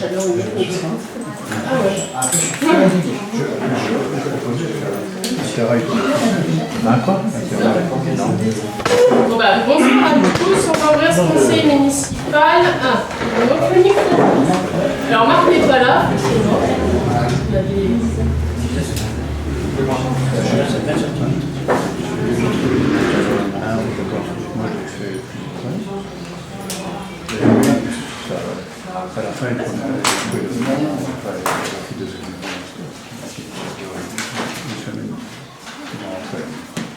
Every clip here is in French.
chaleur humaine. Ah ouais. Bon bah, bonjour à tous, on va ouvrir ce conseil municipal. Ah, donc le micro. Alors Marc n'est pas là, c'est bon. Il a des... À la fin, il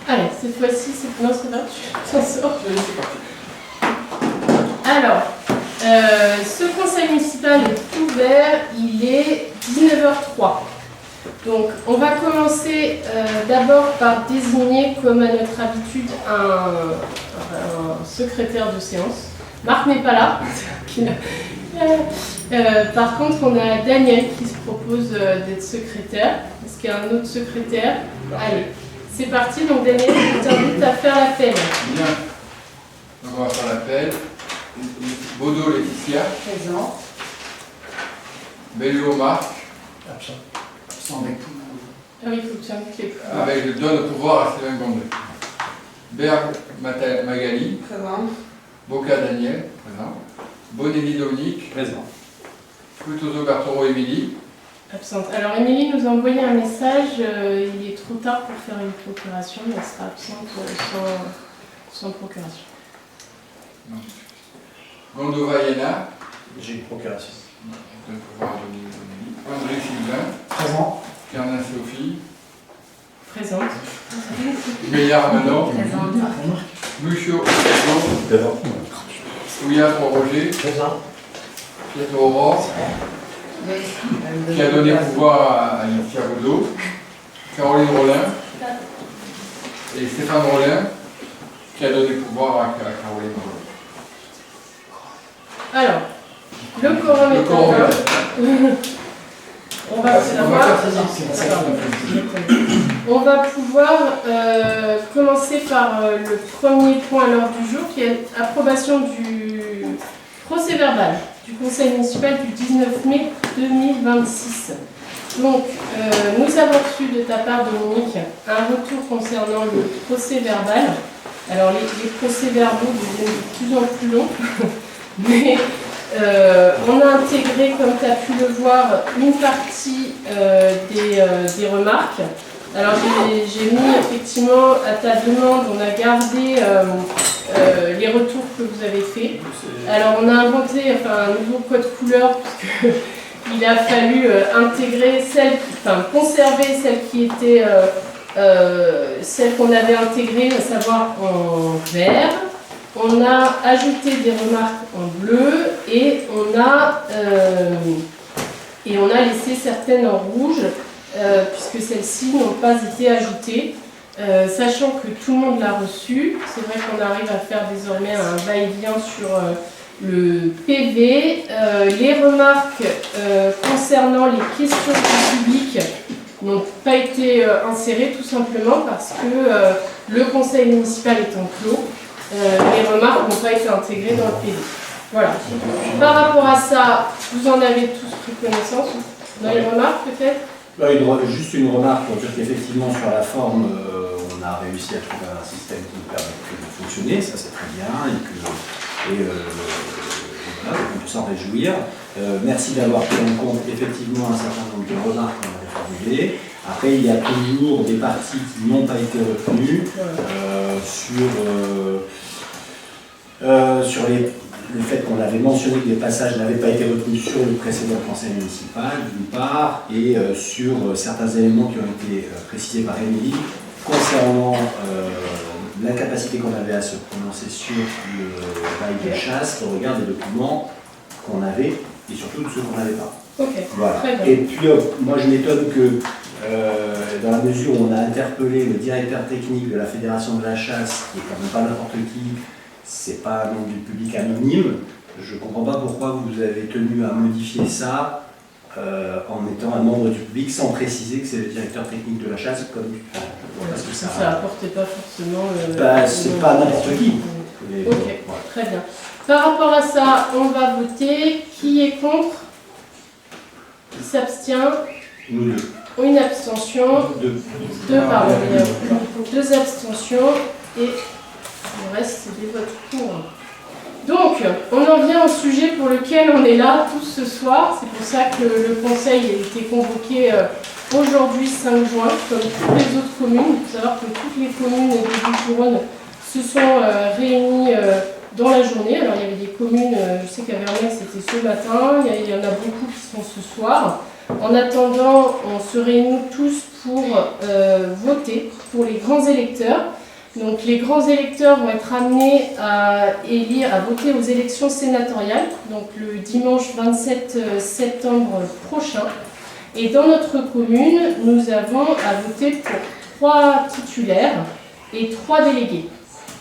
Allez, cette fois-ci, c'est... Non, c'est là, tu t'en sors. Alors, ce conseil municipal est ouvert, il est 19h03. Donc, on va commencer d'abord par désigner, comme à notre habitude, un secrétaire de séance. Marc n'est pas là. Par contre, on a Daniel qui se propose d'être secrétaire. Est-ce qu'il y a un autre secrétaire? Allez, c'est parti. Donc Daniel, je t'invite à faire l'appel. Bien. Donc on va faire l'appel. Baudot Laetitia. Présent. Bello Marc. Absent. Absent avec tout le monde. Ah oui, il faut que tu invites les pouvoirs. Avec le donne le pouvoir à Sylvain Gondé. Berg Magali. Présent. Boca Daniel. Présent. Bonelli Dominique. Présent. Frutoso Bertoro Émilie. Absente. Alors Émilie nous a envoyé un message, il est trop tard pour faire une procuration, mais elle sera absente sans procuration. Gondova Yana. J'ai une procuration. Donne le pouvoir à Bonelli. André Sylvain. Présent. Kernin Sophie. Présente. Meillard Manon. Présent. Lucio Devant. Ouya Roger. Présent. Pietro Aurore. Qui a donné pouvoir à Laetitia Baudot. Caroline Rollin. Et Stéphane Rollin. Qui a donné pouvoir à Caroline Rollin. Alors, le quorum est en place. On va pouvoir commencer par le premier point à l'ordre du jour, qui est l'approbation du procès verbal du conseil municipal du 19 mai 2026. Donc, nous avons reçu de ta part, Dominique, un retour concernant le procès verbal. Alors, les procès verbaux deviennent de plus en plus longs, mais on a intégré, comme tu as pu le voir, une partie des remarques. Alors j'ai mis effectivement à ta demande, on a gardé les retours que vous avez faits. Alors on a inventé un nouveau code couleur puisqu'il a fallu intégrer conserver celles qui étaient celles qu'on avait intégrées, à savoir en vert. On a ajouté des remarques en bleu et on a laissé certaines en rouge puisque celles-ci n'ont pas été ajoutées. Sachant que tout le monde l'a reçu, c'est vrai qu'on arrive à faire désormais un va-et-vient sur le PV. Les remarques concernant les questions du public n'ont pas été insérées tout simplement parce que le conseil municipal étant clos. Les remarques n'ont pas été intégrées dans le PV. Voilà. Par rapport à ça, vous en avez tous pris connaissance. Dans les remarques peut-être? Juste une remarque pour dire qu'effectivement sur la forme, on a réussi à trouver un système qui nous permet de fonctionner, ça c'est très bien, et voilà, on peut s'en réjouir. Merci d'avoir pris en compte effectivement un certain nombre de remarques qu'on avait formulées. Après, il y a toujours des parties qui n'ont pas été retenues sur le fait qu'on avait mentionné que les passages n'avaient pas été retenus sur le précédent conseil municipal, d'une part, et sur certains éléments qui ont été précisés par Émilie concernant la capacité qu'on avait à se prononcer sur le bail de chasse au regard des documents qu'on avait et surtout de ceux qu'on n'avait pas. Ok, voilà. Très bien. Et puis, moi je m'étonne que dans la mesure où on a interpellé le directeur technique de la Fédération de la chasse, qui est quand même pas n'importe qui, c'est pas un membre du public anonyme, je ne comprends pas pourquoi vous avez tenu à modifier ça en mettant un membre du public sans préciser que c'est le directeur technique de la chasse, parce que ça apportait pas forcément... c'est pas n'importe qui. Ok, voilà. Très bien. Par rapport à ça, on va voter. Qui est contre? s'abstient? Nous deux. Une abstention. Deux, pardon. Deux abstentions. Et le reste, c'est des votes pour. Donc, on en vient au sujet pour lequel on est là tous ce soir. C'est pour ça que le conseil a été convoqué aujourd'hui 5 juin, comme toutes les autres communes. Il faut savoir que toutes les communes du Bouches-du-Rhône se sont réunies dans la journée. Alors, il y avait des communes, je sais qu'à Vernay, c'était ce matin. Il y en a beaucoup qui sont ce soir. En attendant, on se réunit tous pour voter pour les grands électeurs. Donc les grands électeurs vont être amenés à voter aux élections sénatoriales, donc le dimanche 27 septembre prochain. Et dans notre commune, nous avons à voter pour 3 titulaires et 3 délégués.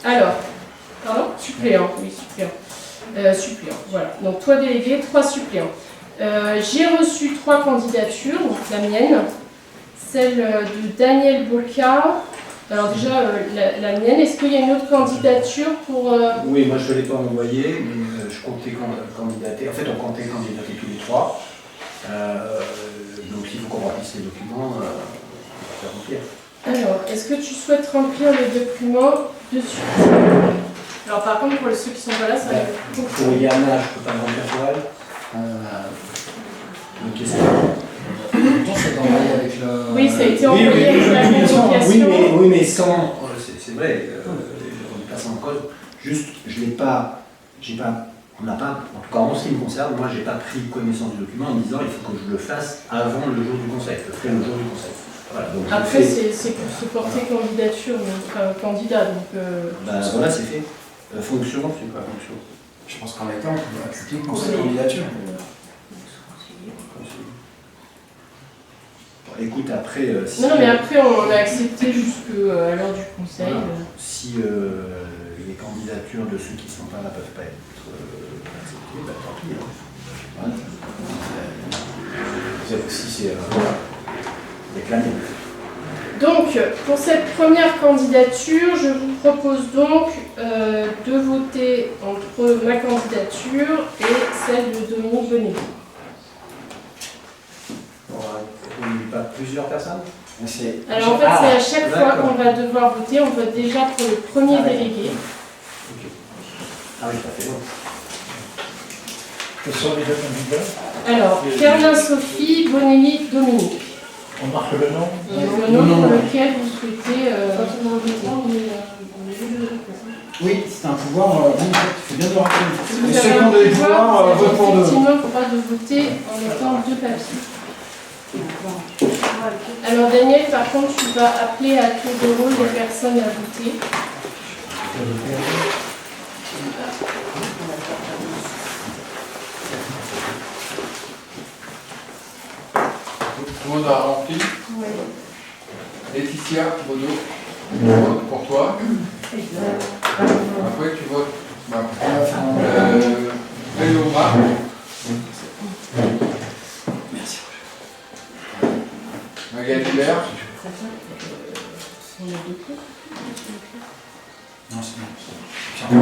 Alors, pardon, suppléants, oui, suppléants, voilà. Donc 3 délégués, 3 suppléants. J'ai reçu 3 candidatures, donc la mienne, celle de Daniel Boca. Alors déjà, la mienne, est-ce qu'il y a une autre candidature pour... Oui, moi je ne l'ai pas envoyé, mais je comptais candidater. En fait, on comptait candidater tous les 3. Donc il faut qu'on remplisse les documents pour faire remplir. Alors, est-ce que tu souhaites remplir les documents de suite? Alors par contre, pour ceux qui sont pas là, ça va être... Pour Yana, je ne peux pas le remplir pour elle. Donc qu'est-ce avec la... Oui, ça a été envoyé avec la convocation. Oui, mais sans... C'est vrai, on n'est pas sans cause. Juste, je n'ai pas... On n'a pas, en tout cas en ce qui me concerne, moi j'ai pas pris connaissance du document en me disant il faut que je le fasse avant le jour du conseil. Je le ferai le jour du conseil. Voilà, donc après, c'est pour se porter candidature, enfin candidat. Donc, voilà, c'est fait. Fonction, c'est quoi fonction? Je pense qu'en l'état, on peut accepter une candidature. Écoute, après... si non, mais après, on a accepté jusqu'à l'heure du conseil. Voilà. Si les candidatures de ceux qui ne sont pas là ne peuvent pas être acceptées, bah, tant pis. Voilà. Si c'est avec la mienne. Donc, pour cette première candidature, je vous propose donc de voter entre ma candidature et celle de Dominique Bonnet. Il n'y a pas plusieurs personnes? Alors en fait, c'est à chaque fois qu'on va devoir voter, on vote déjà pour le premier délégué. Okay. Ah oui, ça fait long. Quels sont les deux candidats? Alors, Carlin Sophie, Bonelli, Dominique. On marque le nom? Le nom pour lequel vous souhaitez Oui, c'est un pouvoir, il faut bien le rappeler. si vous Les avez un secondes et pouvoir, vote pour deux. effectivement, il faudra de voter en mettant 2 papiers. Alors Daniel, par contre, tu vas appeler à tour de rôle les personnes à voter. Tout le monde a rempli. Oui. Laetitia Baudot, vote pour toi. Après, tu votes. Léoma. Merci. Magali Hubert. Non, c'est bon.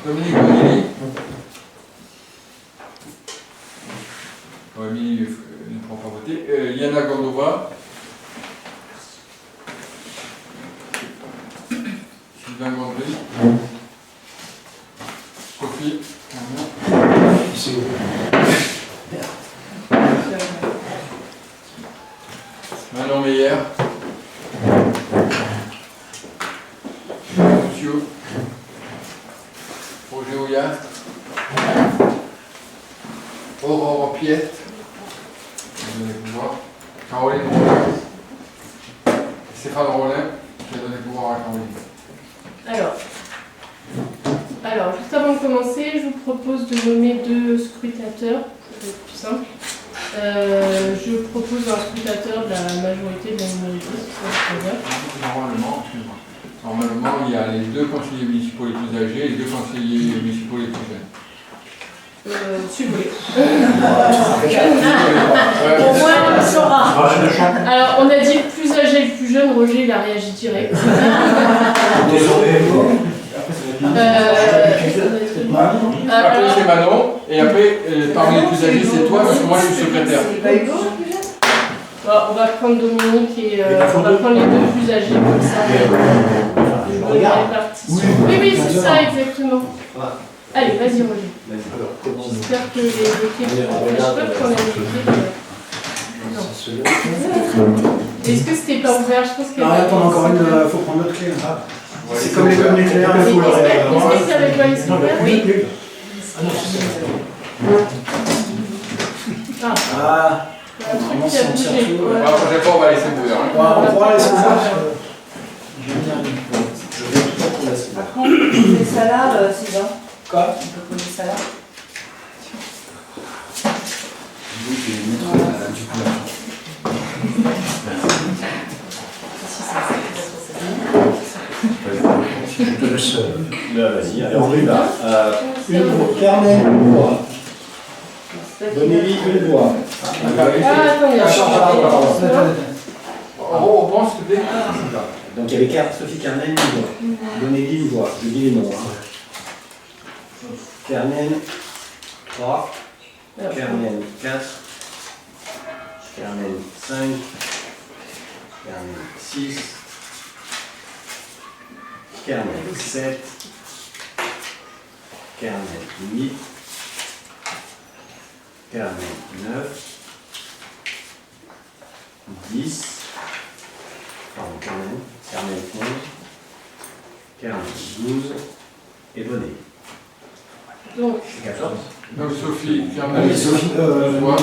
Dominique Bonelli. Emily ne prend pas voter. Yana Gordova. Sylvain Gondry. Sophie. Manon Meyer. Monsieur. Roger Ouillat. Aurore Piette. Qui a donné pouvoir. Caroline Rollin. Stéphane Rollin, qui a donné pouvoir à Caroline. Alors, juste avant de commencer, je vous propose de nommer 2 scrutateurs, ça va être plus simple. Je propose un scrutateur de la majorité de la minorité, si ça se convient. Normalement, il y a les 2 conseillers municipaux les plus âgés et les 2 conseillers municipaux les plus jeunes. Si vous voulez. Ouais, Au moins, on saura. Alors, on a dit le plus âgé et le plus jeune, Roger, il a réagi direct. Après, c'est Manon, et après, parmi les plus âgés, c'est toi, parce que moi je suis secrétaire. C'est pas Hugo qui vient? Bon, on va prendre Dominique et on va prendre les deux plus âgés comme ça. On les répartit. Oui, c'est ça, exactement. Allez, vas-y, Roger. J'espère que les clés ne fâchent pas qu'on a les clés. Est-ce que c'était pas ouvert? Je pense que. Ah, attends, encore une, faut prendre notre clé. C'est comme les bombes nucléaires, il faut le Est-ce que ça avait pas été ouvert? Oui. Ah, Un truc qui a bougé. La prochaine fois, on va laisser ouvert. on pourra laisser ouvert. Après, on peut poser ça là, Sylvain. Quoi? On peut poser ça là. Je te laisse. Là, vas-y, allez, on y va. Une voix. Carmen, une voix. Donnez-lui une voix. Ah, attendez. On pense que dès. Donc il y avait Sophie Carmen, une voix. Donnez-lui une voix. Je dis les noms. Carmen, 3. Carmen, 4. Carmen, 5. Carmen, 6. Carmen, 7. Carmen, 8. Carmen, 9. 10. Pardon, Carmen, 11. Carmen, 12. Et Bonnet. Donc, 14. Donc Sophie, Carmen, Sophie, voix.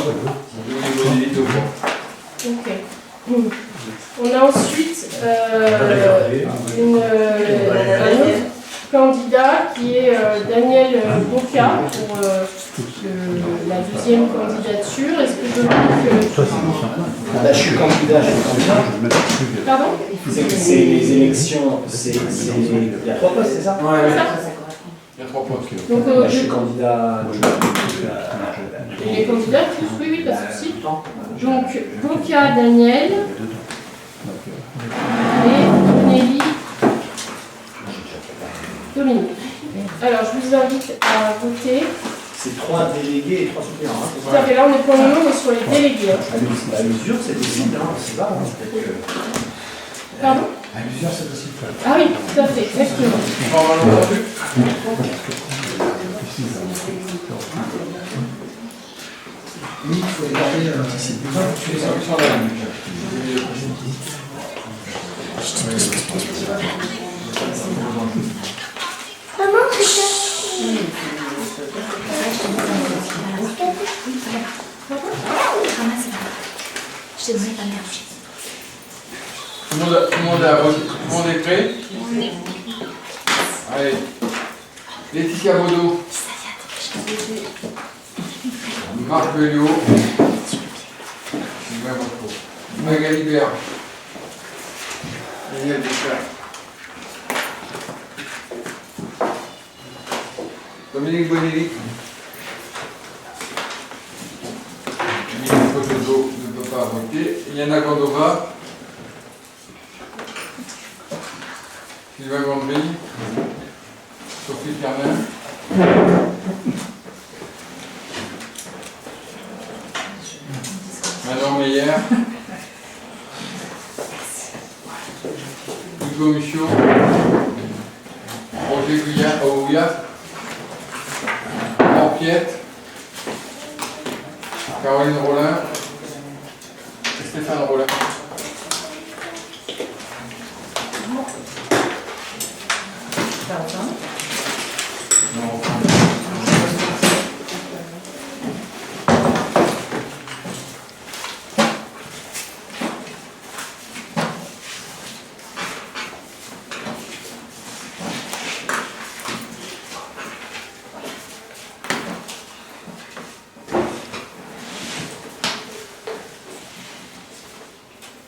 Deux voix. ok. On a ensuite un autre candidat qui est Daniel Boca pour la deuxième candidature. Est-ce que Dominique. je suis candidat. Pardon? C'est les élections, il y a 3 postes, c'est ça? Ouais, C'est ça? Il y a 3 postes. Donc, Je suis candidat. les candidats tous, oui, pas de souci. Donc, Boca, Daniel et Nelly, Dominique. Alors, je vous invite à voter. C'est 3 délégués et 3 suppléants. Tout à fait, là, on est pour le moment, on est sur les délégués. À l'usure, c'est possible, c'est pas. Pardon? À l'usure, c'est possible. Ah oui, tout à fait, exactement. Normalement entendu. Oui, il faut les garder. Tu les solutions là. Je te demande pas de m'arranger. Tout le monde est prêt? Allez. Laetitia Baudot. Marc Belliot. Sylvain Bocco. Magali Béard. Daniel Deschamps. Dominique Bonelli. Mylène Potozo ne peut pas voter. Yana Gondova. Sylvain Gondry. Sophie Carmen. Manon Meyer. Hugo Michaud. Roger Gouillat. Piette, Caroline Rollin et Stéphane Rollin. Non.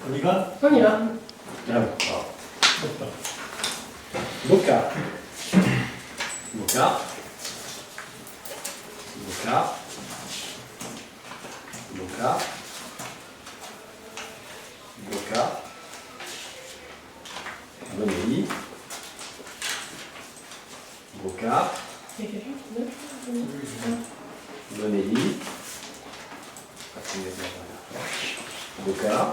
On y va? On y va. Boca. Boca. Boca. Boca. Boca. Bonelli. Boca. Il y a quelqu'un qui note? Bonelli. Boca.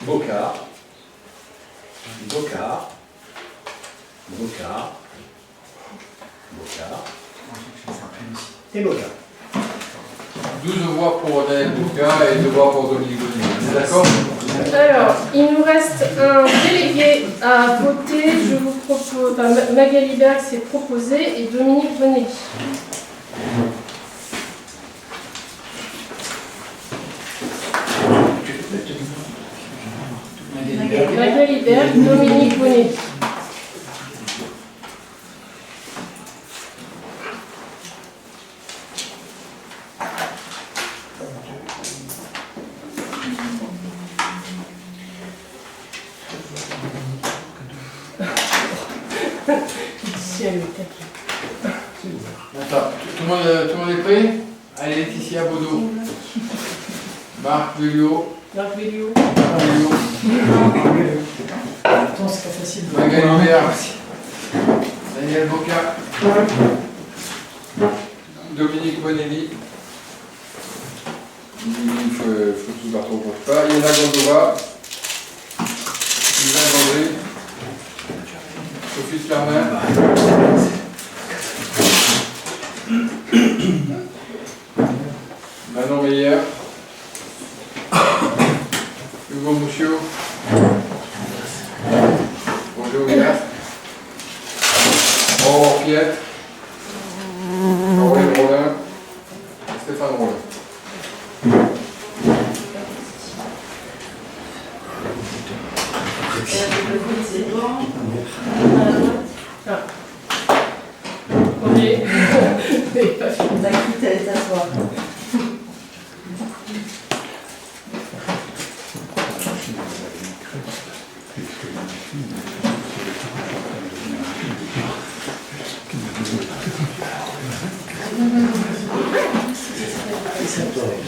Boca. Boca. Boca. Boca. Et Boca. 12 voix pour Daniel Boca et 2 voix pour Dominique Bonelli. Vous êtes d'accord? Alors, il nous reste un délégué à voter. Je vous propose, enfin, Magali Berg s'est proposée et Dominique Bonelli. Magali Berg, Dominique Bonelli. Attends, tout le monde est prêt? Allez, Laetitia Baudot. Marc Vélio. Marc Vélio. Attends, c'est pas facile. Magali Berg. Daniel Boca. Dominique Bonelli. Il faut tout partout pour pas. Yana Gondova. Sylvain Gondry. Sophie Clermain. Manon Meyer. Hugo Mouchio. Bonjour Villas. Aurore Piette. Caroline Rollin. Stéphane Rollin. Ok. C'est pas fini. On a quitté, allez t'asseoir.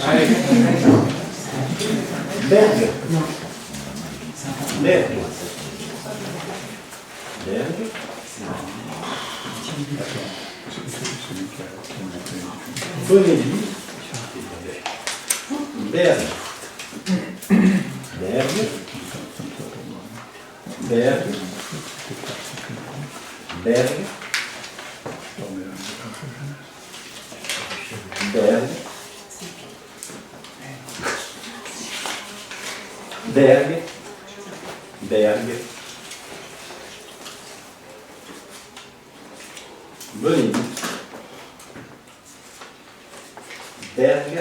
Allez. Berg. Berg. Berg. Bonelli. Berg. Berg. Berg. Berg. Berg. Berg. Berg. Bonelli. Berg.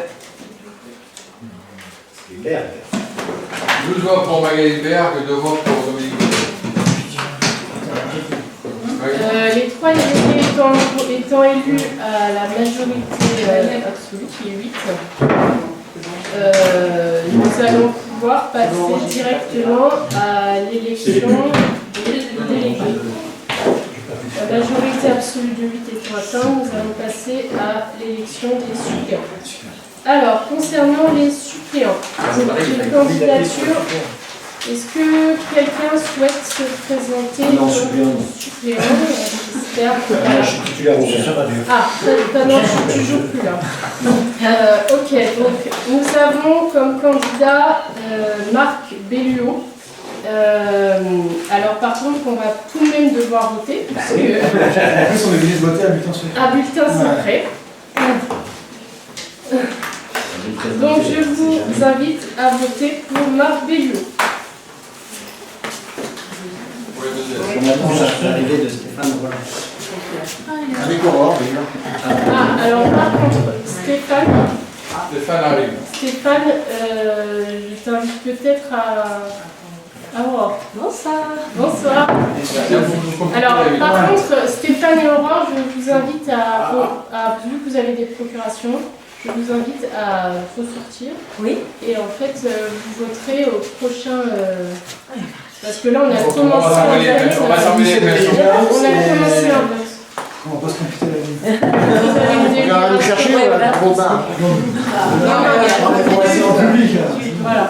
Berg. 12 voix pour Magali Berg et 2 voix pour Dominique Bonelli. Les trois délégués étant élus à la majorité absolue, qui est 8, nous allons pouvoir passer directement à l'élection des délégués. La majorité absolue de 8 étant atteinte, nous allons passer à l'élection des suppléants. Alors, concernant les suppléants, une candidature. Est-ce que quelqu'un souhaite se présenter Non, comme suppléant. suppléant? J'espère que Je suis titulaire au vert. Ah, non, tu joues plus là. Ok, donc nous avons comme candidat Marc Belluot. Alors par contre, on va tout de même devoir voter. Parce que, En plus, on est obligé de voter à bulletin secret. à bulletin secret. Donc je vous invite à voter pour Marc Belluot. Pour les deuxièmes. On attend l'arrivée de Stéphane Rollin. Avec Aurore, d'ailleurs. Ah, alors par contre, Stéphane, Stéphane, je t'invite peut-être à Aurore. Bonsoir. Bonsoir. Alors, par contre, Stéphane et Aurore, je vous invite vu que vous avez des procurations, je vous invite à ressortir. Oui. Et en fait, vous voterez au prochain. Parce que là, on a on commencé va s'envoyer un vote. on va s'envoyer les pensions. On a commencé un vote. On va pas se compliquer la vie. Vous avez On va aller le chercher, on va trop bas. Non, non, On est en public. Voilà.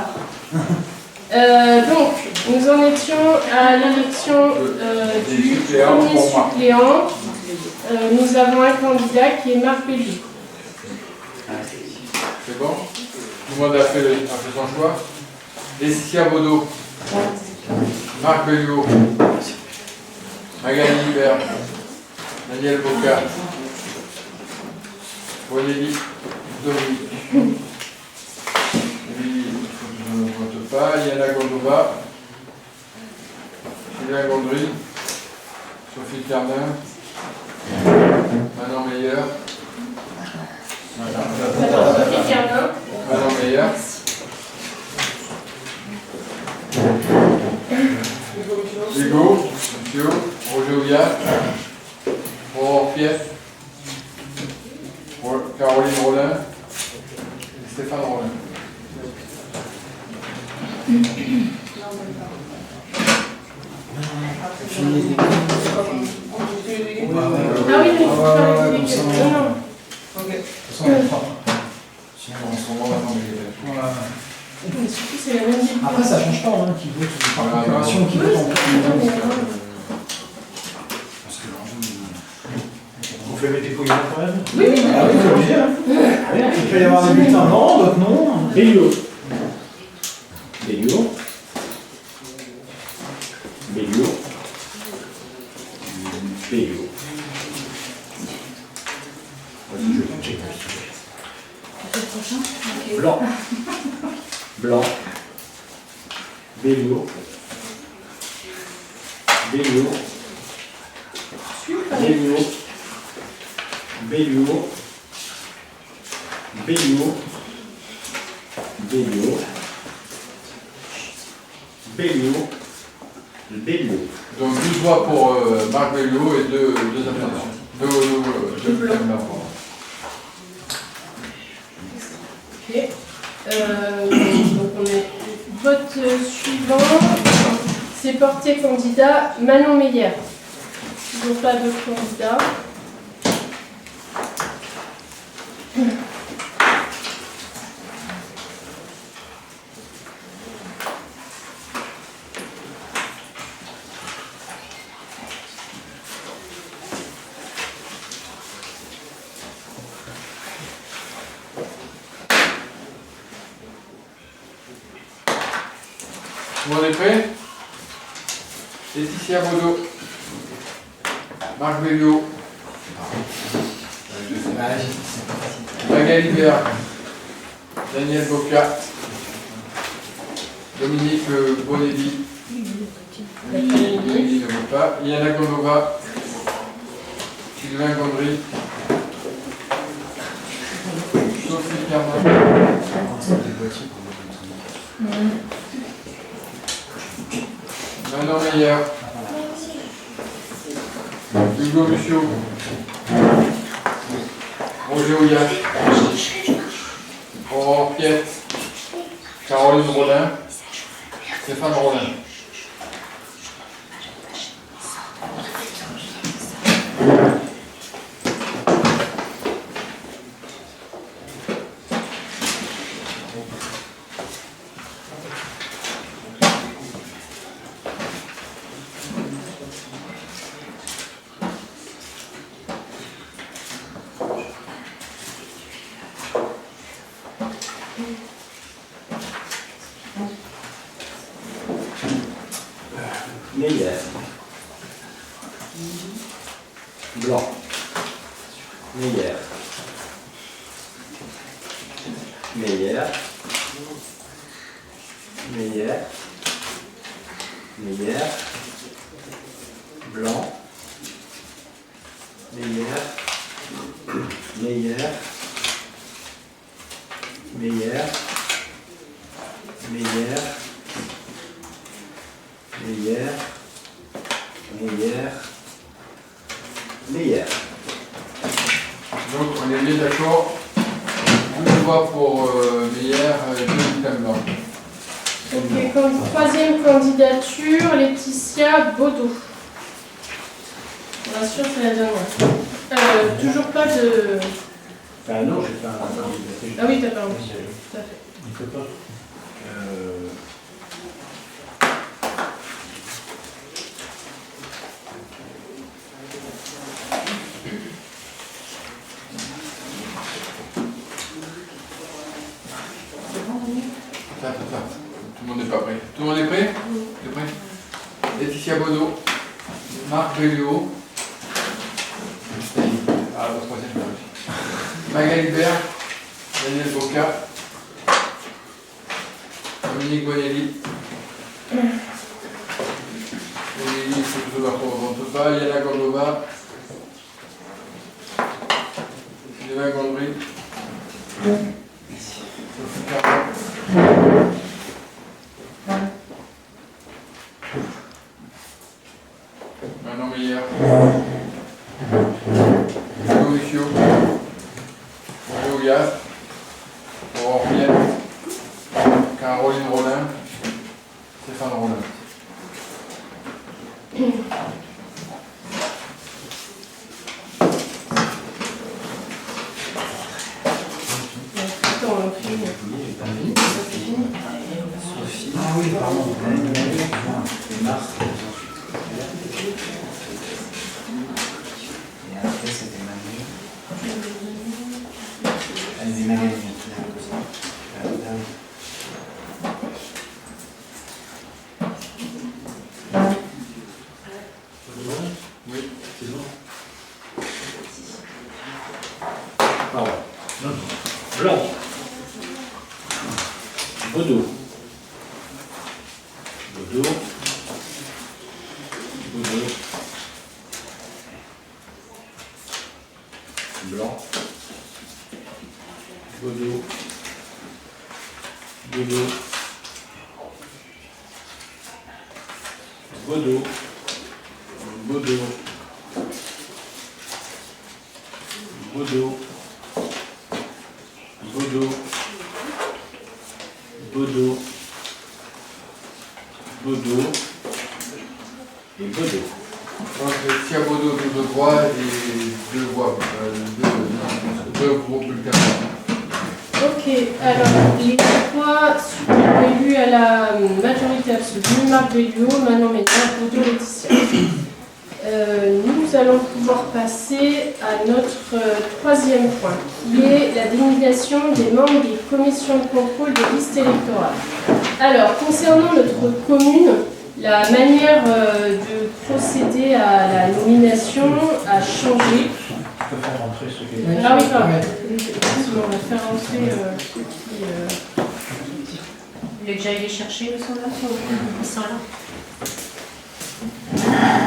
Donc, nous en étions à l'élection du premier suppléant. Nous avons un candidat qui est Marc Belliot. C'est bon? Tout le monde a fait son choix. Laetitia Baudot, Marc Belliot, Magali Hibert, Daniel Boca, Valérie Dominique. Lui, je ne vote pas. Yana Gondova, Sylvain Gondry, Sophie Ternin, Manon Meyer. Sophie Ternin. Manon Meyer. Hugo, Monsieur, Roger Ouliat, Aurore Piette, Caroline Rollin et Stéphane Rollin. Ah oui, mais il faut faire les élections. Non, non. De toute façon, on est propre. Sinon, en ce moment, on attend les Voilà. Mais surtout, c'est la même ville. Après, ça change pas, hein, qui vote par Voilà, procuration, qui vote en procuration. Vous pouvez mettre des couilles quand même? Oui, oui. Ah oui, c'est obligé, hein. Il peut y avoir des bulletins non, d'autres non. Belliot. Belliot. Belliot. Belliot. Vas-y, je vais checker. Le prochain. Blanc. Blanc. Belliot. Belliot. Belliot. Belliot. Belliot. Belliot. Belliot. Belliot. Donc 12 voix pour Marc Belliot et deux abstentions. Deux blancs. Ok. Donc on est vote suivant. C'est porté candidat Manon Meyer. Toujours pas de candidat. Tout le monde est prêt? Laetitia Baudot, Marc Belliot, Magali Hibert, Daniel Boca, Dominique Bonelli, Dominique ne vote pas, Yana Gondova, Sylvain Gondry, Sophie Ternin, Manon Meyer, Hugo Musso, Roger Ouliat, Aurore Piette, Caroline Rollin, Stéphane Rollin. Meyer. Blanc. Meyer. Meyer. Meyer. Meyer. Blanc. Meyer. Meyer. Meyer. Meyer. Meyer. Meyer. Meyer. Donc on est bien d'accord. 12 voix pour Meyer et 2 bulletins blancs. Ok, comme troisième candidature, Laetitia Baudot. On rassure, c'est la dernière. Toujours pas de... Ah non, j'ai pas un... Ah oui, t'as pas tout à fait. Il faut pas. Marc Belliot. Ah, le troisième, Magali Bert, Daniel Boca, Dominique Bonelli. Bonelli, c'est plutôt la représente pas. Yana Gordova. Sylvain Gondry. Sophie Caron. Manon Meyer. Hugo Michio. Hugo Gast. Aurore Riel. Caroline Rollin. Stéphane Rollin. Ah oui, pardon. Mars. Et après, c'était Manu. Allez, Magali. Oui. C'est bon. Pardon. Non. Blanc. Baudot. Baudot. Baudot. Blanc. Baudot. Baudot. Baudot. Baudot. Baudot. Baudot. Baudot. Baudot. Et Baudot. Donc, s'il y a Baudot tout droit et deux voix, deux groupes bulletins. Ok, alors les trois élus à la majorité absolue, Marc Belliot, Manon Meyer, Baudot, Laetitia. Nous allons pouvoir passer à notre troisième point, qui est la désignation des membres des commissions de contrôle des listes électorales. Alors, concernant notre commune, la manière de procéder à la nomination a changé. Je peux faire rentrer ceux qui... Ah oui, pardon. On va faire entrer ceux qui... Vous voulez que j'aille les chercher, ils sont là? Ils sont là.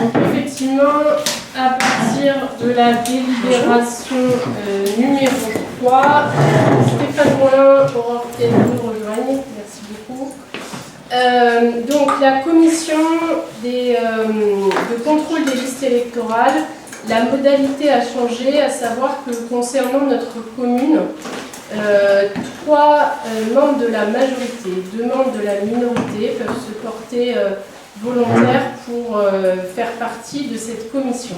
Donc effectivement, à partir de la délibération numéro 3, Stéphane Rollin, Aurore Riel nous rejoignent. Merci beaucoup. Donc la commission de contrôle des listes électorales, la modalité a changé, à savoir que concernant notre commune, 3 membres de la majorité, 2 membres de la minorité peuvent se porter volontaires pour faire partie de cette commission.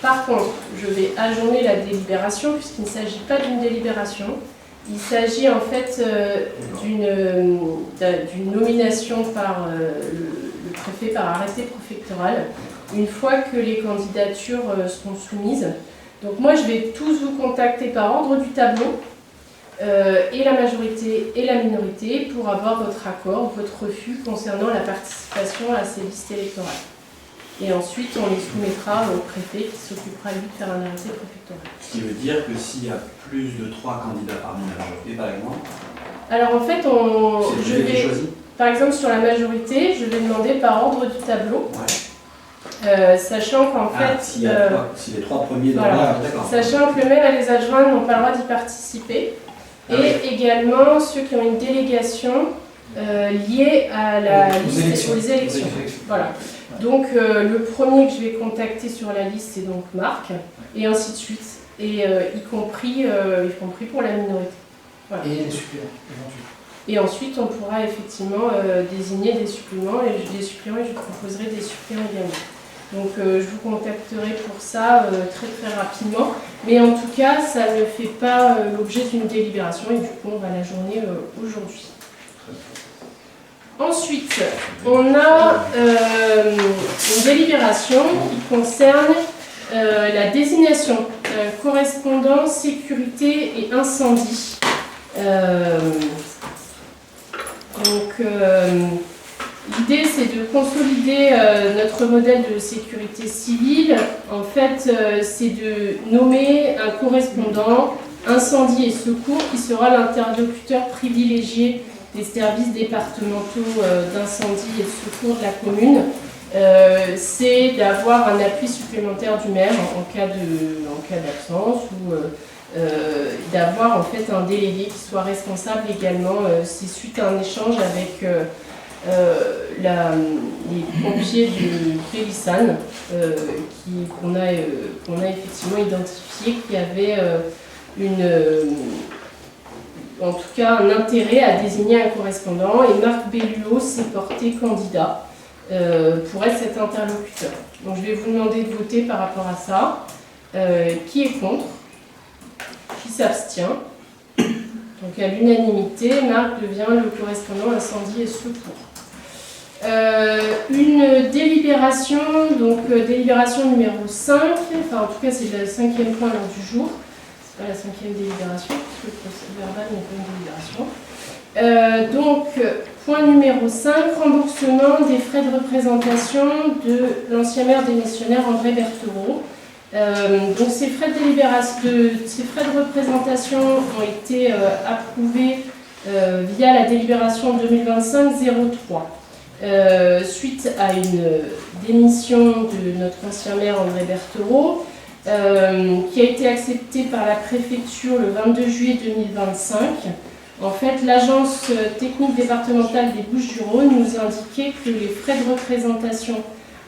Par contre, je vais ajourner la délibération puisqu'il ne s'agit pas d'une délibération. Il s'agit en fait d'une nomination par le préfet par arrêté préfectoral une fois que les candidatures seront soumises. Donc moi je vais tous vous contacter par ordre du tableau, et la majorité et la minorité, pour avoir votre accord, votre refus concernant la participation à ces listes électorales. Et ensuite on les soumettra au préfet qui s'occupera lui de faire un arrêté préfectoral. Ce qui veut dire que s'il y a plus de 3 candidats parmi la majorité, par exemple, alors en fait, c'est lui qui choisit. par exemple sur la majorité, je vais demander par ordre du tableau. Ouais. Sachant qu'en fait, si les 3 premiers voilà, d'accord. sachant que le maire et les adjoints n'ont pas le droit d'y participer, et également ceux qui ont une délégation liée à aux élections. Voilà. Donc le premier que je vais contacter sur la liste, c'est donc Marc, et ainsi de suite, et y compris pour la minorité. Voilà. Et les suppléments, éventuellement. Et ensuite, on pourra effectivement désigner des suppléments, et je proposerai des suppléments également. Donc je vous contacterai pour ça très très rapidement. Mais en tout cas, ça ne fait pas l'objet d'une délibération, et du coup, on va l'ajourner aujourd'hui. Ensuite, on a une délibération qui concerne la désignation correspondant sécurité et incendie. Donc, L'idée, c'est de consolider notre modèle de sécurité civile. En fait, c'est de nommer un correspondant incendie et secours qui sera l'interlocuteur privilégié des services départementaux d'incendie et de secours de la commune. C'est d'avoir un appui supplémentaire du maire en cas d'absence ou d'avoir en fait un délégué qui soit responsable également. C'est suite à un échange avec les pompiers de Pélissane qu'on a effectivement identifié qui avait en tout cas un intérêt à désigner un correspondant, et Marc Belluot s'est porté candidat pour être cet interlocuteur. Donc je vais vous demander de voter par rapport à ça. Qui est contre? Qui s'abstient? Donc à l'unanimité, Marc devient le correspondant incendie et secours. Une délibération, donc délibération numéro 5, enfin en tout cas c'est le 5e point à l'ordre du jour, c'est pas la 5e délibération, puisque le procès verbal n'est pas une délibération. Donc point numéro 5, remboursement des frais de représentation de l'ancien maire démissionnaire André Berthereau. Donc ces frais de représentation ont été approuvés via la délibération 2025-03. Suite à une démission de notre ancien maire André Berthereau, qui a été acceptée par la préfecture le 22 juillet 2025. En fait, l'agence technique départementale des Bouches-du-Rhône nous a indiqué que les frais de représentation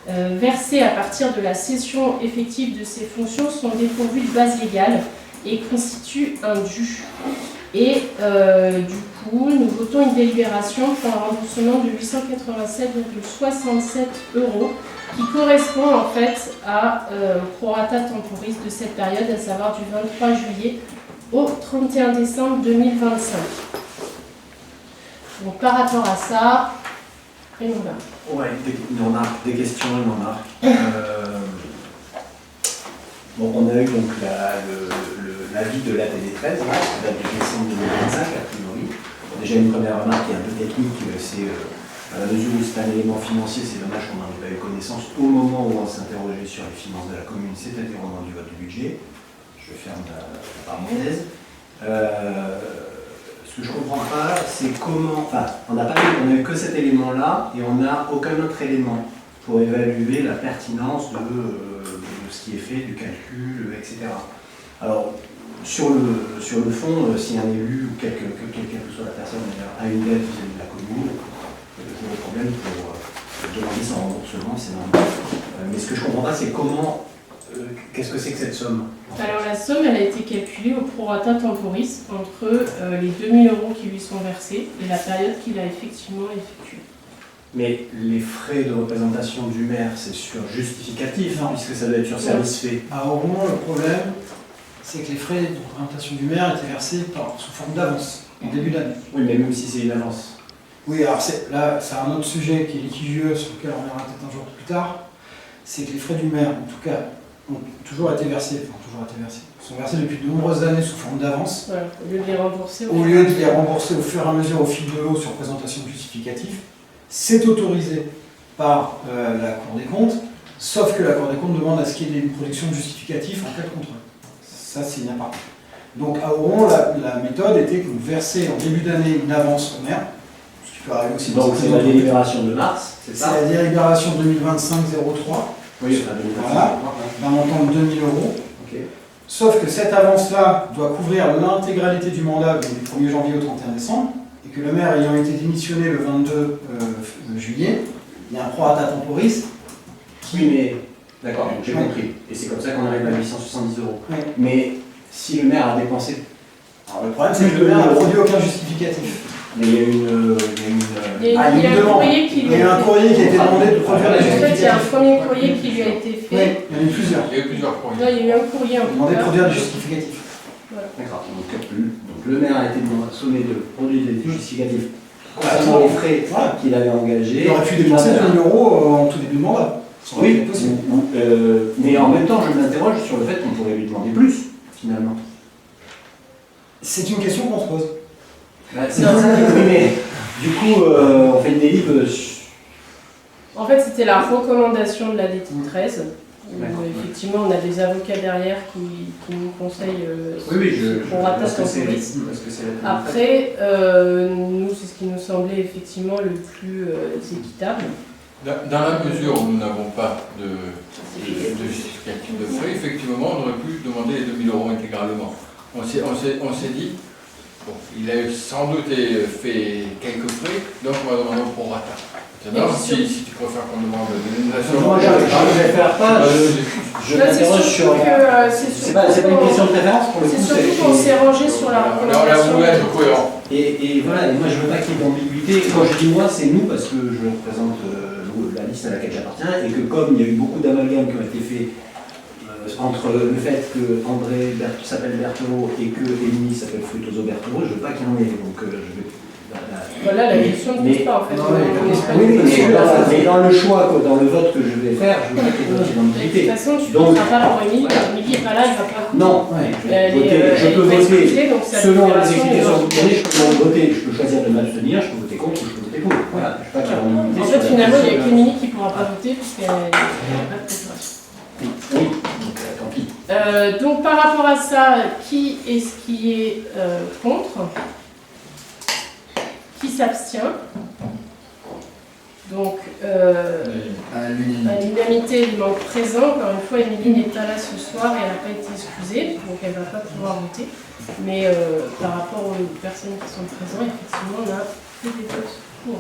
versés à partir de la cession effective de ces fonctions sont dépourvus de base légale et constituent un dû. Et du coup, nous votons une délibération pour un remboursement de 887,67 €, qui correspond en fait au prorata temporis de cette période, à savoir du 23 juillet au 31 décembre 2025. Donc par rapport à ça, Ouais, il y en a des questions, il y en a. Bon, on a eu donc l'avis de l'ATD13, qui date de décembre 2025, a priori. Déjà, une première remarque qui est un peu technique, c'est à la mesure où c'est un élément financier, c'est dommage qu'on n'en ait pas eu connaissance au moment où on s'interrogeait sur les finances de la commune, c'est-à-dire au moment du vote du budget. Je ferme la parenthèse. Ce que je ne comprends pas, c'est comment. Enfin, on n'a eu que cet élément-là et on n'a aucun autre élément pour évaluer la pertinence de ce qui est fait, du calcul, etc. Alors, sur le fond, si un élu ou quelle que soit la personne a une dette vis-à-vis de la commune, je n'ai pas de problème pour demander son remboursement, c'est normal. Mais ce que je ne comprends pas, c'est comment. Qu'est-ce que c'est que cette somme? Alors la somme, elle a été calculée au prorata temporis entre les 2000 € qui lui sont versés et la période qu'il a effectivement effectuée. Mais les frais de représentation du maire, c'est sur justificatif, puisque ça doit être sur service fait. Alors au moins, le problème, c'est que les frais de représentation du maire étaient versés sous forme d'avance, en début d'année. Oui, mais même si c'est une avance. Oui, alors là, c'est un autre sujet qui est litigieux, sur lequel on verra peut-être un jour plus tard. C'est que les frais du maire, en tout cas, ont toujours été versés, sont versés depuis de nombreuses années sous forme d'avance. Voilà, au lieu de les rembourser au lieu de les rembourser au fur et à mesure au fil de l'eau sur présentation de justificatif. C'est autorisé par la Cour des comptes, sauf que la Cour des comptes demande à ce qu'il y ait une production de justificatif en cas de contrôle. Ça, c'est il n'y a pas. Donc à Oron, la méthode était que vous versez en début d'année une avance au maire, ce qui peut arriver aussi. Donc c'est la délibération de mars, c'est ça? C'est la délibération 2025-03. Oui, enfin 2025. Voilà, d'un montant de 2000 €. Okay. Sauf que cette avance-là doit couvrir l'intégralité du mandat du 1er janvier au 31 décembre, et que le maire ayant été démissionné le 22 juillet, il y a un prorata temporis. Oui, mais d'accord, j'ai compris. Et c'est comme ça qu'on arrive à 870 €. Oui. Mais si le maire a dépensé. Alors le problème, c'est que le maire n'a produit aucun justificatif. Mais il y a une Il y a un courrier qui lui a été demandé de produire des En fait, il y a un justificatifs. premier courrier qui lui a été fait. Oui, il y en a eu plusieurs. Il y a eu plusieurs courriers. Non, il y a eu un courrier en Demandé de produire des justificatifs. D'accord. Donc le maire a été sommé de produire des justificatifs concernant les frais qu'il avait engagés. Il aurait pu dépenser 2000 € en tout début de mandat. Oui, possible. Mais en même temps, je m'interroge sur le fait qu'on pourrait lui demander plus, finalement. C'est une question qu'on se pose. C'est ça, oui, mais du coup, on fait une délib En fait, c'était la recommandation de la DT 13. Effectivement, on a des avocats derrière qui nous conseillent pour rattacher en police. Après, nous, c'est ce qui nous semblait effectivement le plus équitable. Dans la mesure où nous n'avons pas de justificatif de frais, effectivement, on aurait pu demander les 2 000 € intégralement. On s'est dit, bon, il a sans doute fait quelques frais, donc on va demander au prorata. Maintenant, si tu préfères qu'on demande l'indemnisation... Moi, je ne vais faire pas, je m'interroge sur... C'est pas une question de préférence pour le coup. C'est surtout qu'on s'est rangé sur la recommandation. On a voulu être cohérent. Et voilà, et moi je veux pas qu'il y ait d'ambiguïté. Quand je dis moi, c'est nous, parce que je représente la liste à laquelle j'appartiens, et que comme il y a eu beaucoup d'amalgames qui ont été faits entre le fait que André s'appelle Berthelot et que Émilie s'appelle Fruitoso Berthelot, je veux pas qu'il y en ait. Donc je vais... Voilà, la question ne pose pas en fait. Mais dans le choix, dans le vote que je vais faire, je veux pas qu'il y ait d'ambiguïté. De toute façon, tu ne voteras pas pour Émilie. Émilie n'est pas là, il ne va pas. Non, je peux voter selon les explications que vous donnez, je peux voter, je peux choisir de m'abstenir, je peux voter contre ou je peux voter pour. Voilà, je ne veux pas qu'il y ait d'ambiguïté. En fait, finalement, il n'y a qu'Émilie qui ne pourra pas voter puisqu'elle n'a pas de préparation. Oui, donc tant pis. Donc par rapport à ça, qui est-ce qui est contre? Qui s'abstient? Donc à l'unanimité, les membres présents. Encore une fois, Émilie n'est pas là ce soir et elle n'a pas été excusée, donc elle ne va pas pouvoir voter. Mais par rapport aux personnes qui sont présentes, effectivement, on a fait des votes pour.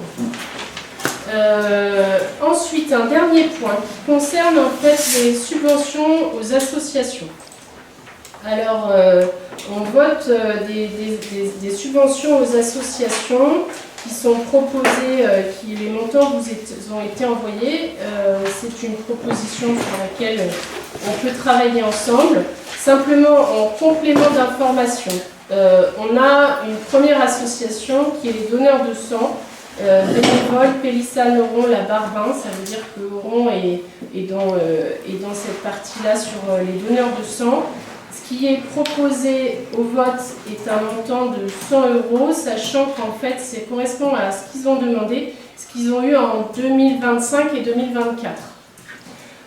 Ensuite, un dernier point qui concerne en fait les subventions aux associations. Alors, on vote des subventions aux associations qui sont proposées, les montants vous ont été envoyés. C'est une proposition sur laquelle on peut travailler ensemble. Simplement, en complément d'information, on a une première association qui est les donneurs de sang. Bénévole, Pélissane, Oron, la Barbin, ça veut dire que Oron est dans cette partie-là sur les donneurs de sang. Ce qui est proposé au vote est un montant de 100 €, sachant qu'en fait, ça correspond à ce qu'ils ont demandé, ce qu'ils ont eu en 2025 et 2024.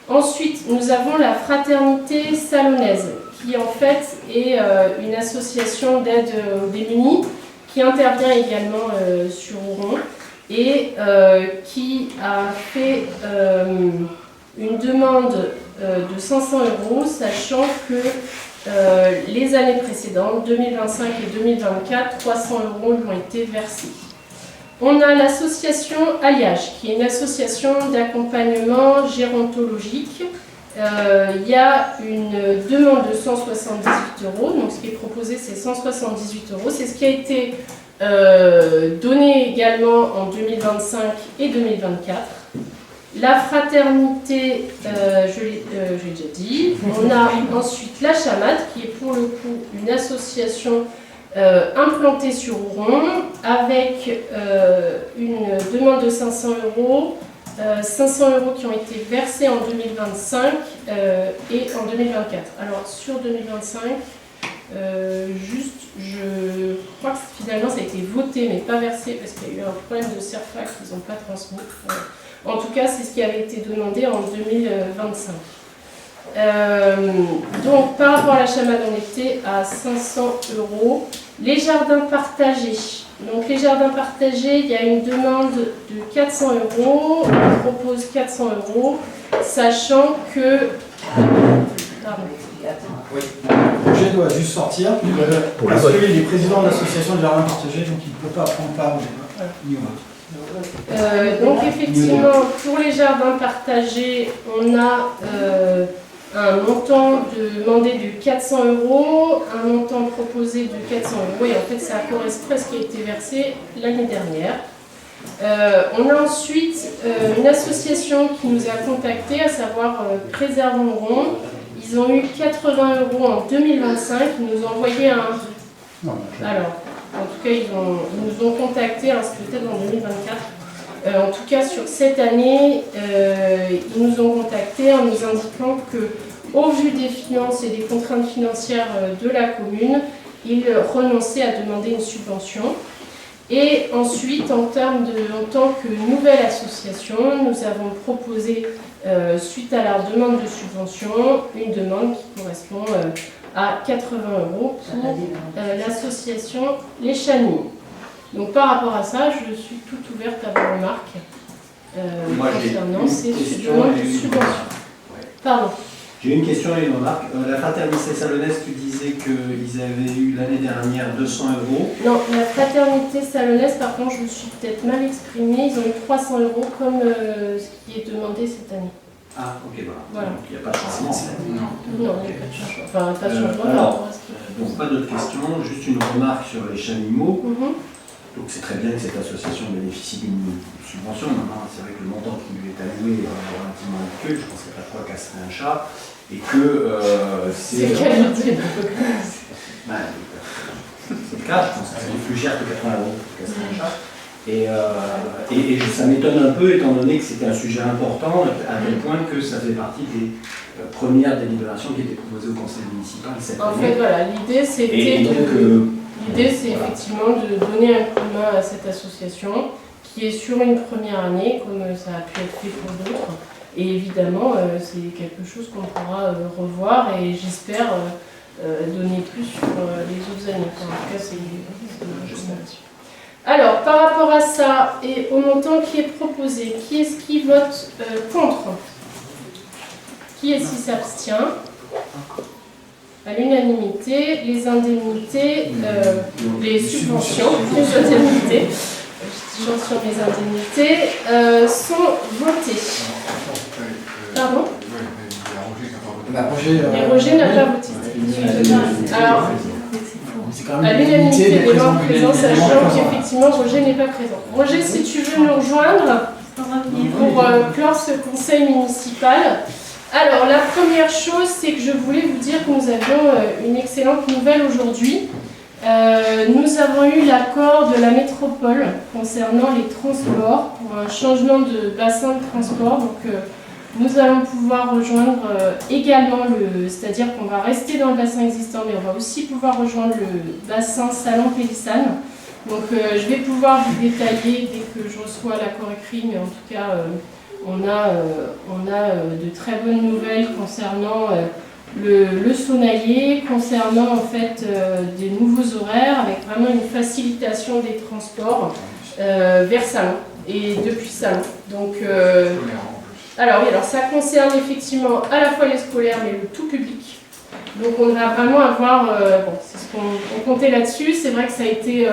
Ensuite, nous avons la Fraternité Salonnaise, qui en fait est une association d'aide aux démunis, qui intervient également sur Oron et qui a fait une demande de 500 €, sachant que les années précédentes, 2025 et 2024, 300 € lui ont été versés. On a l'association Alliage, qui est une association d'accompagnement gérontologique. Il y a une demande de 178 €, donc ce qui est proposé c'est 178 €, c'est ce qui a été donné également en 2025 et 2024. La fraternité, je l'ai déjà dit. On a ensuite la Chamade, qui est pour le coup une association implantée sur Oron, avec une demande de 500 €. 500 € qui ont été versés en 2025 et en 2024. Alors sur 2025, je crois que finalement ça a été voté mais pas versé parce qu'il y a eu un problème de CERFA qu'ils n'ont pas transmis. En tout cas, c'est ce qui avait été demandé en 2025. Donc par rapport à la Chamade, on était à 500 €. Les jardins partagés. Donc les jardins partagés, il y a une demande de 400 €, on propose 400 €, sachant que... Pardon. Oui. Le projet doit juste sortir, parce qu'il est président de l'association de jardins partagés, donc il ne peut pas prendre part au niveau. Donc effectivement, pour les jardins partagés, on a un montant demandé de 400 €, un montant proposé de 400 €, et en fait ça correspond à ce qui a été versé l'année dernière. On a ensuite une association qui nous a contactés, à savoir Préservons Oron. Ils ont eu 80 € en 2025, ils nous ont envoyé un... Alors, en tout cas, ils nous ont contactés, hein, c'est peut-être en 2024. En tout cas, sur cette année, ils nous ont contactés en nous indiquant que, au vu des finances et des contraintes financières de la commune, ils renonçaient à demander une subvention. Et ensuite, en tant que nouvelle association, nous avons proposé, suite à leur demande de subvention, une demande qui correspond à 80 € pour l'association Les Chenilles. Donc par rapport à ça, je suis toute ouverte à vos remarques concernant ces demandes de subvention. Pardon. J'ai une question et une remarque. La fraternité salonnaise, tu disais qu'ils avaient eu l'année dernière 200 €. Non, la fraternité salonnaise, par contre, je me suis peut-être mal exprimée. Ils ont eu 300 € comme ce qui est demandé cette année. Ah, ok, Voilà. Donc, il n'y a pas de changement. Non, il n'y a pas de changement. Enfin, pas de changement. Alors, donc pas d'autres questions, juste une remarque sur les chats animaux. Donc c'est très bien que cette association bénéficie d'une subvention. Maintenant, c'est vrai que le montant qui lui est alloué est relativement ridicule. Je ne penserais pas de quoi casserait un chat. Et que c'est. qualité. Ben, c'est le cas, je pense que c'est plus cher que 80 € pour casser un chat. Et ça m'étonne un peu, étant donné que c'était un sujet important, à tel point que ça fait partie des premières délibérations qui étaient proposées au conseil municipal cette année. En fait, voilà, l'idée c'était effectivement de donner un coup de main à cette association qui est sur une première année, comme ça a pu être fait pour d'autres. Et évidemment, c'est quelque chose qu'on pourra revoir et j'espère donner plus sur les autres années. Enfin, en tout cas, c'est là-dessus. Alors, par rapport à ça et au montant qui est proposé, qui est-ce qui vote contre? Qui est-ce qui s'abstient? À l'unanimité, les indemnités, les subventions, les indemnités, sont votées. Pardon? Et Roger n'a pas voté. Alors, à l'unanimité des membres présents, sachant qu'effectivement Roger n'est pas présent. Roger, si tu veux nous rejoindre pour clore ce conseil municipal. Alors, la première chose, c'est que je voulais vous dire que nous avions une excellente nouvelle aujourd'hui. Nous avons eu l'accord de la métropole concernant les transports pour un changement de bassin de transport. Donc, nous allons pouvoir rejoindre également c'est-à-dire qu'on va rester dans le bassin existant, mais on va aussi pouvoir rejoindre le bassin Salon-Pélissane. Donc, je vais pouvoir vous détailler dès que je reçois l'accord écrit, mais en tout cas, on a de très bonnes nouvelles concernant le Saunaillé, concernant en fait des nouveaux horaires avec vraiment une facilitation des transports vers Salon et depuis Salon. Donc, alors oui, alors ça concerne effectivement à la fois les scolaires mais le tout public. Donc on va vraiment avoir, c'est ce qu'on comptait là-dessus. C'est vrai que ça a été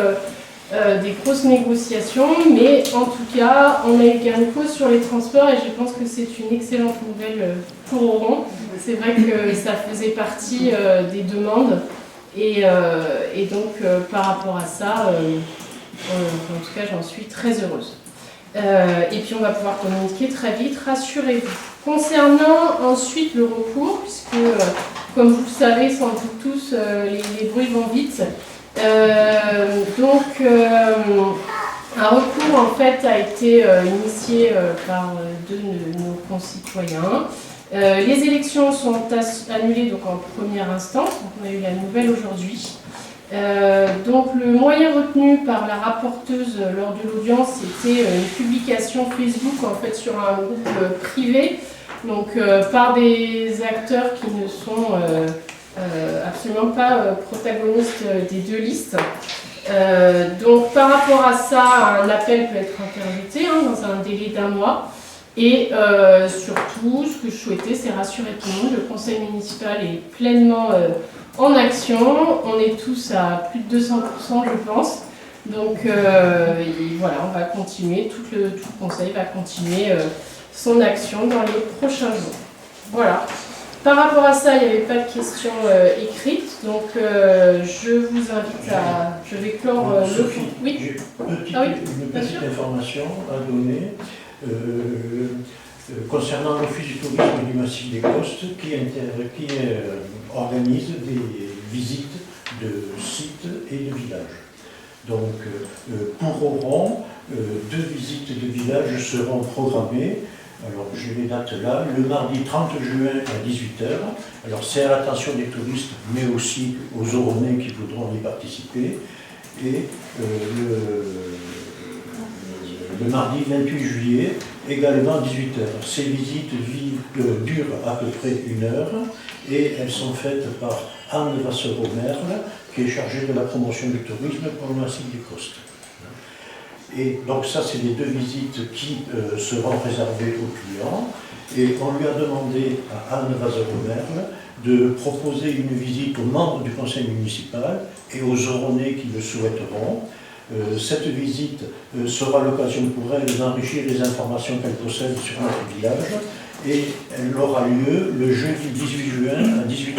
des grosses négociations, mais en tout cas, on a eu gain de cause sur les transports et je pense que c'est une excellente nouvelle pour Oron. C'est vrai que ça faisait partie des demandes et donc par rapport à ça, en tout cas, j'en suis très heureuse. Et puis on va pouvoir communiquer très vite, rassurez-vous. Concernant ensuite le recours, puisque comme vous le savez sans doute tous, les bruits vont vite. Un recours en fait a été initié par deux de nos concitoyens. Les élections sont annulées donc en première instance, donc on a eu la nouvelle aujourd'hui. Donc le moyen retenu par la rapporteuse lors de l'audience, c'était une publication Facebook en fait sur un groupe privé, donc par des acteurs qui ne sont absolument pas protagonistes des deux listes. Donc par rapport à ça, un appel peut être interjeté dans un délai d'1 mois. Et surtout, ce que je souhaitais, c'est rassurer tout le monde. Le conseil municipal est pleinement en action. On est tous à plus de 200%, je pense. Donc voilà, on va continuer. Tout le conseil va continuer son action dans les prochains jours. Voilà. Par rapport à ça, il n'y avait pas de questions écrites. Donc je vous invite à... Je vais clore le... Oui. Une petite information à donner. Concernant l'Office du tourisme du Massif des Costes qui organise des visites de sites et de villages. Donc pour Oron, 2 visites de villages seront programmées. Alors je les dates là, le mardi 30 juin à 18h. Alors c'est à l'attention des touristes mais aussi aux Oronnais qui voudront y participer. et le mardi 28 juillet, également à 18h. Ces visites durent à peu près 1 heure et elles sont faites par Anne Vassero-Merle, qui est chargée de la promotion du tourisme pour le massif des Costes. Et donc ça, c'est les 2 visites qui seront réservées aux clients. Et on lui a demandé à Anne Vassero-Merle de proposer une visite aux membres du conseil municipal et aux Oronnais qui le souhaiteront. Cette visite sera l'occasion pour elle d'enrichir les informations qu'elle possède sur notre village et elle aura lieu le jeudi 18 juin à 18h.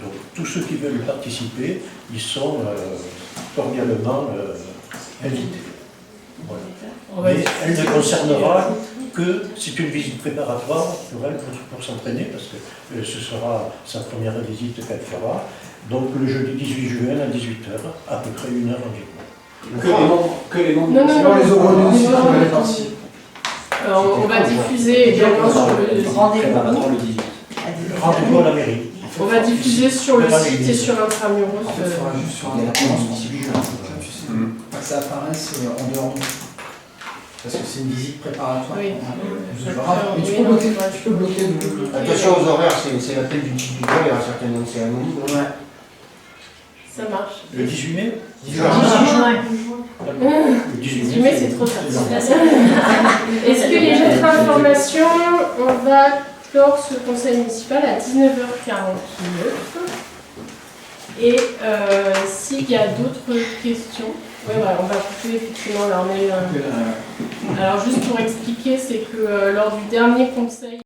Donc tous ceux qui veulent participer, ils sont cordialement invités. Voilà. Mais elle ne concernera que, c'est une visite préparatoire pour elle, pour s'entraîner, parce que ce sera sa première visite qu'elle fera. Donc le jeudi 18 juin à 18h, à peu près 1 heure environ. Que les membres. Non, Sinon, les Oronnais aussi qui veulent participer. On va diffuser également sur le Préparatoire le 18. Rendez-vous à la mairie. On va diffuser sur le site et sur l'intramuros. En fait, il faudra juste sur la conférence 18 juin. Tu sais, pas que ça apparaisse en dehors du. Parce que c'est une visite préparatoire. Oui. Mais tu peux bloquer. Attention aux horaires, c'est la tête du 18 juin, il y aura certainement une cérémonie. Ouais. Ça marche. Le 18 mai 18 juin. Le 18 mai, c'est trop tard. Est-ce qu'il y a d'autres informations? On va clore ce conseil municipal à 19h49. Et s'il y a d'autres questions, ouais, voilà, on va couper effectivement leur mail. Alors juste pour expliquer, c'est que lors du dernier conseil